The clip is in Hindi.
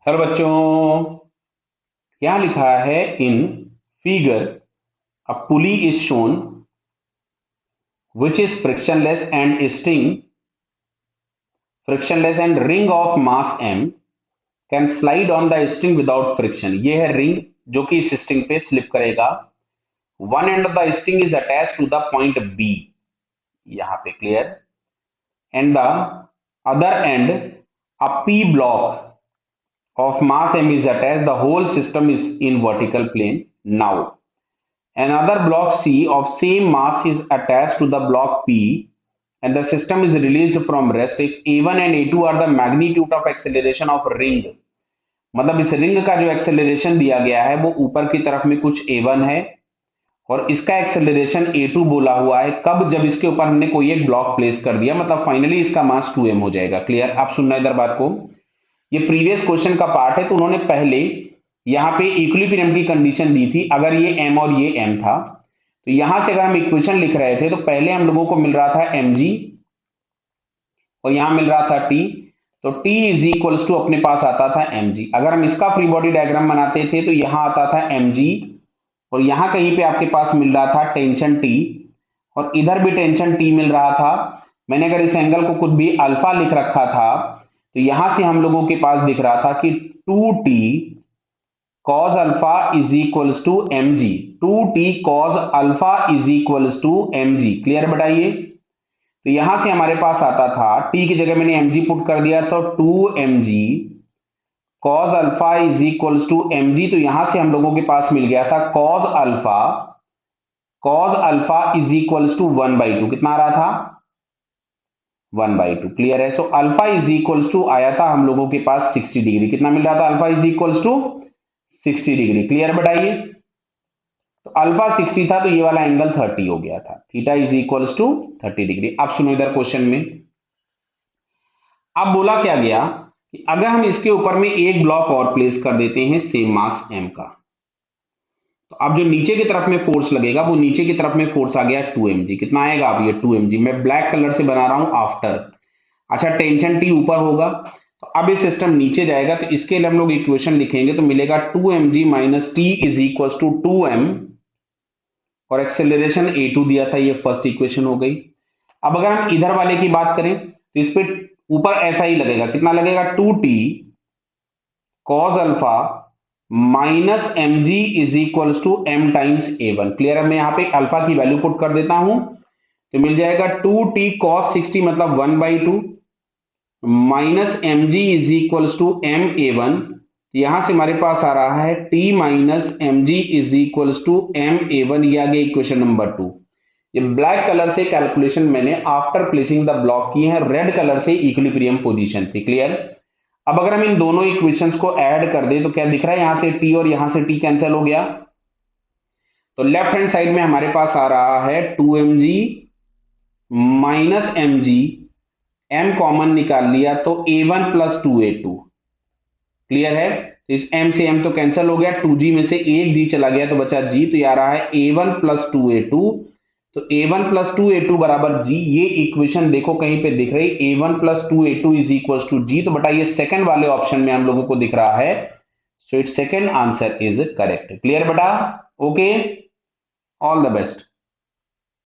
हेलो बच्चों, क्या लिखा है in figure? A pulley is shown which is frictionless and ring of mass m can slide on the string without friction. ये है रिंग जो कि इस स्ट्रिंग पे स्लिप करेगा। One end of the string is attach to the point B, यहां पे clear, and the other end a p block of mass m is attached. The whole system is in vertical plane. Now another block C of same mass is attached to the block P and the system is released from rest if A1 and A2 are the magnitude of acceleration of ring। मतलब इस रिंग का जो एक्सेलरेशन दिया गया है वो ऊपर की तरफ में कुछ A1 है और इसका एक्सेलरेशन A2 बोला हुआ है। कब? जब इसके ऊपर हमने कोई एक ब्लॉक प्लेस कर दिया, मतलब फाइनली इसका मास 2m हो जाएगा। क्लियर? आप सुनना इधर बात को, ये प्रीवियस क्वेश्चन का पार्ट है। तो उन्होंने पहले यहाँ पे इक्विलिब्रियम की कंडीशन दी थी, अगर ये m और ये m था तो यहां से अगर हम इक्वेशन लिख रहे थे तो पहले हम लोगों को मिल रहा था mg और यहां मिल रहा था t, तो t इज इक्वल्स टू अपने पास आता था mg। अगर हम इसका फ्री बॉडी डायग्राम बनाते थे तो यहां आता था mg और यहां कहीं पे आपके पास मिल रहा था टेंशन t और इधर भी टेंशन t मिल रहा था। मैंने अगर इस एंगल को कुछ भी अल्फा लिख रखा था तो यहां से हम लोगों के पास दिख रहा था कि 2t cos alpha is equals to mg। 2t cos alpha is equals to mg। Clear बताइए? तो यहां से हमारे पास आता था, t की जगह मैंने mg पुट कर दिया तो 2mg cos alpha is equals to mg। तो यहां से हम लोगों के पास मिल गया था cos alpha is equals to 1/2। कितना आ रहा था? 1/2। क्लियर है? So alpha is equals to आया था हम लोगों के पास 60 डिग्री। कितना मिल रहा था? अल्फा इज इक्वल्स टू 60 डिग्री। क्लियर बताइए? तो अल्फा 60 था तो ये वाला एंगल 30 हो गया था। थीटा इज इक्वल्स टू 30 डिग्री। अब सुनो इधर क्वेश्चन में, अब बोला क्या गया कि अगर हम इसके ऊपर में एक ब्लॉक और प्लेस कर देते हैं सेम मास m का, तो अब जो नीचे की तरफ में फोर्स लगेगा वो नीचे की तरफ में फोर्स आ गया 2mg। कितना आएगा? अब ये 2mg मैं ब्लैक कलर से बना रहा हूं आफ्टर। अच्छा, टेंशन t ऊपर होगा तो अब ये सिस्टम नीचे जाएगा, तो इसके लिए हम लोग इक्वेशन लिखेंगे तो मिलेगा 2mg minus t is equal to 2m और एक्सेलरेशन a2 दिया था, ये फर्स्ट इक्वेशन हो गई। अब अगर हम इधर वाले की बात करें तो इस पे ऊपर ऐसा ही लगेगा। कितना लगेगा? 2t cos alpha minus mg is equal to m times a1। Clear है? मैं यहां पे अल्फा की वैल्यू पुट कर देता हूं तो मिल जाएगा 2t cos 60 मतलब 1/2 minus mg is equal to m a1। यहां से हमारे पास आ रहा है t minus mg is equal to m a1। ये आ गया इक्वेशन नंबर 2। ये ब्लैक कलर से कैलकुलेशन मैंने आफ्टर प्लेसिंग द ब्लॉक की है, रेड कलर से इक्विलिब्रियम पोजीशन थी। क्लियर? अब अगर हम इन दोनों इक्वेशंस को ऐड कर दे तो क्या दिख रहा है? यहां से t और यहां से t कैंसिल हो गया, तो लेफ्ट हैंड साइड में हमारे पास आ रहा है 2mg minus mg, m common निकाल लिया तो a1 प्लस 2a2। क्लियर है? इस m से m तो कैंसिल हो गया, 2g में से एक g चला गया तो बचा g, तो ये आ रहा है a1 प्लस 2a2। तो a1 प्लस 2a2 बराबर g। ये इक्वेशन देखो कहीं पे दिख रही, a1 plus 2a2 is equal to g। तो बटा ये सेकंड वाले ऑप्शन में हम लोगों को दिख रहा है, so it's second answer is correct. Clear बेटा? Okay, all the best.